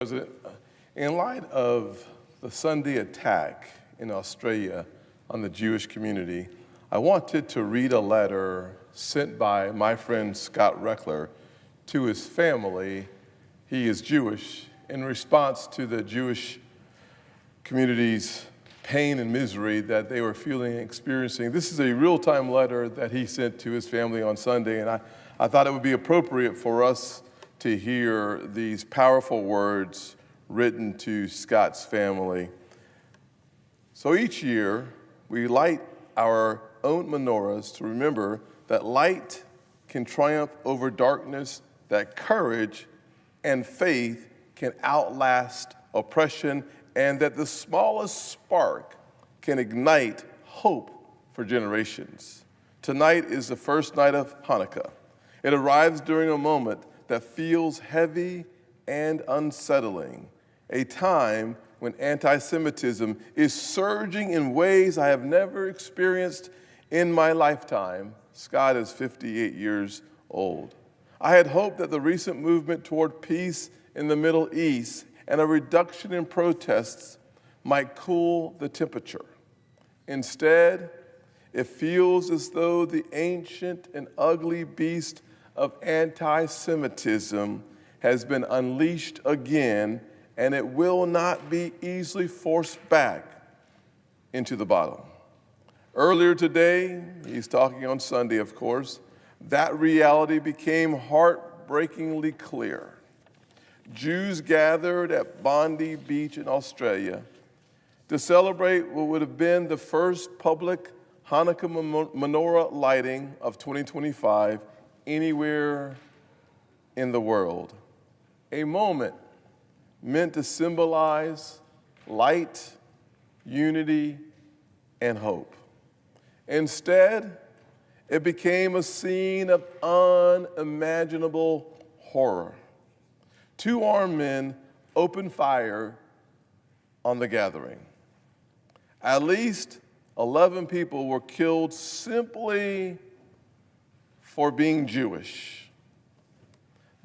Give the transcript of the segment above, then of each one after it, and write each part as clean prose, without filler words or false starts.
President, in light of the Sunday attack in Australia on the Jewish community, I wanted to read a letter sent by my friend Scott Reckler to his family. He is Jewish, in response to the Jewish community's pain and misery that they were feeling and experiencing. This is a real-time letter that he sent to his family on Sunday, and I thought it would be appropriate for us to hear these powerful words written to Scott's family. So each year, we light our own menorahs to remember that light can triumph over darkness, that courage and faith can outlast oppression, and that the smallest spark can ignite hope for generations. Tonight is the first night of Hanukkah. It arrives during a moment that feels heavy and unsettling, a time when anti-Semitism is surging in ways I have never experienced in my lifetime. Scott is 58 years old. I had hoped that the recent movement toward peace in the Middle East and a reduction in protests might cool the temperature. Instead, it feels as though the ancient and ugly beast of anti-Semitism has been unleashed again, and it will not be easily forced back into the bottle. Earlier today, he's talking on Sunday, of course, that reality became heartbreakingly clear. Jews gathered at Bondi Beach in Australia to celebrate what would have been the first public Hanukkah menorah lighting of 2025 anywhere in the world. A moment meant to symbolize light, unity, and hope. Instead, it became a scene of unimaginable horror. Two armed men opened fire on the gathering. At least 11 people were killed simply for being Jewish.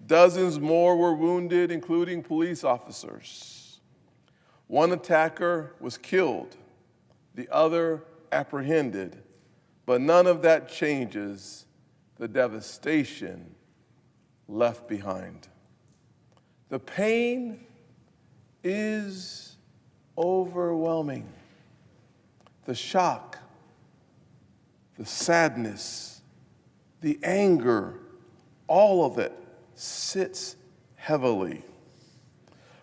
Dozens more were wounded, including police officers. One attacker was killed, the other apprehended, but none of that changes the devastation left behind. The pain is overwhelming. The shock, the sadness, the anger, all of it sits heavily.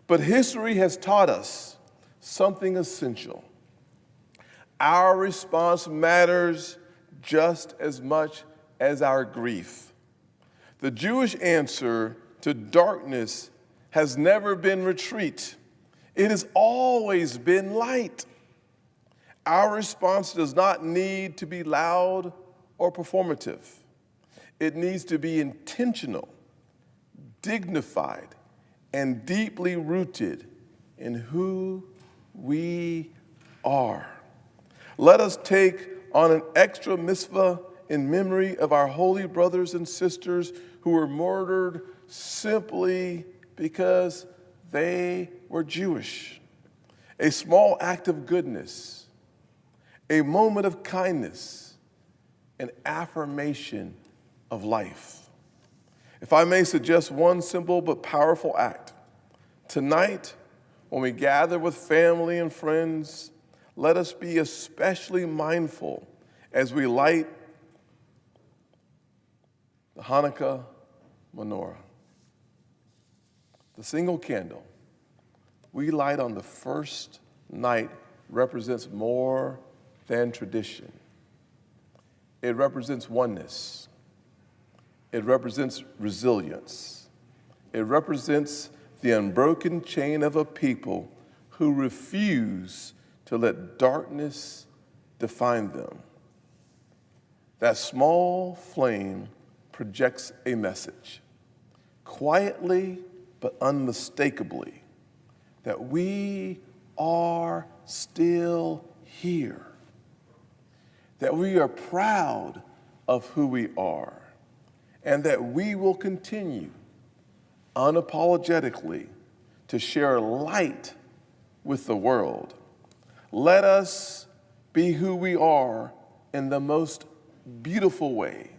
But history has taught us something essential. Our response matters just as much as our grief. The Jewish answer to darkness has never been retreat. It has always been light. Our response does not need to be loud or performative. It needs to be intentional, dignified, and deeply rooted in who we are. Let us take on an extra mitzvah in memory of our holy brothers and sisters who were murdered simply because they were Jewish. A small act of goodness, a moment of kindness, an affirmation of life. If I may suggest one simple but powerful act, tonight, when we gather with family and friends, let us be especially mindful as we light the Hanukkah menorah. The single candle we light on the first night represents more than tradition. It represents oneness. It represents resilience. It represents the unbroken chain of a people who refuse to let darkness define them. That small flame projects a message, quietly but unmistakably, that we are still here, that we are proud of who we are, and that we will continue unapologetically to share light with the world. Let us be who we are in the most beautiful way.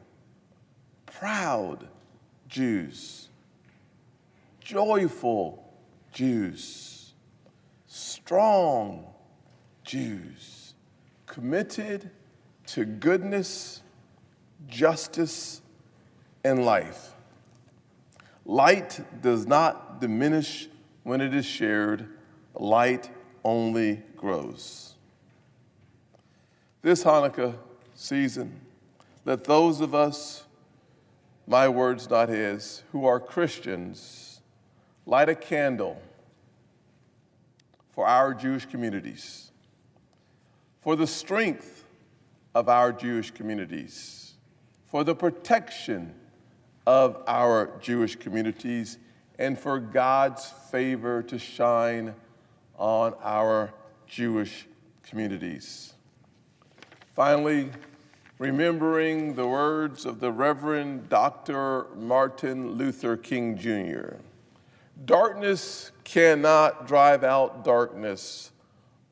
Proud Jews, joyful Jews, strong Jews, committed to goodness, justice, and life. Light does not diminish when it is shared. Light only grows. This Hanukkah season, let those of us, my words not his, who are Christians, light a candle for our Jewish communities, for the strength of our Jewish communities, for the protection of our Jewish communities, and for God's favor to shine on our Jewish communities. Finally, remembering the words of the Reverend Dr. Martin Luther King Jr. Darkness cannot drive out darkness.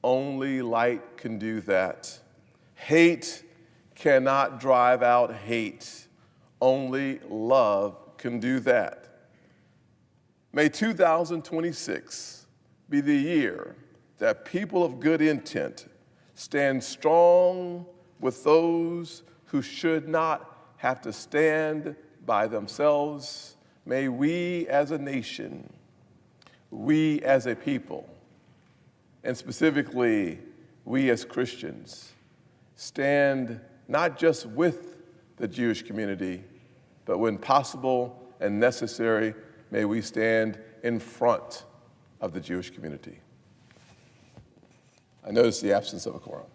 Only light can do that. Hate cannot drive out hate. Only love can do that. May 2026 be the year that people of good intent stand strong with those who should not have to stand by themselves. May we as a nation, we as a people, and specifically we as Christians, stand not just with the Jewish community, but when possible and necessary, may we stand in front of the Jewish community. I notice the absence of a quorum.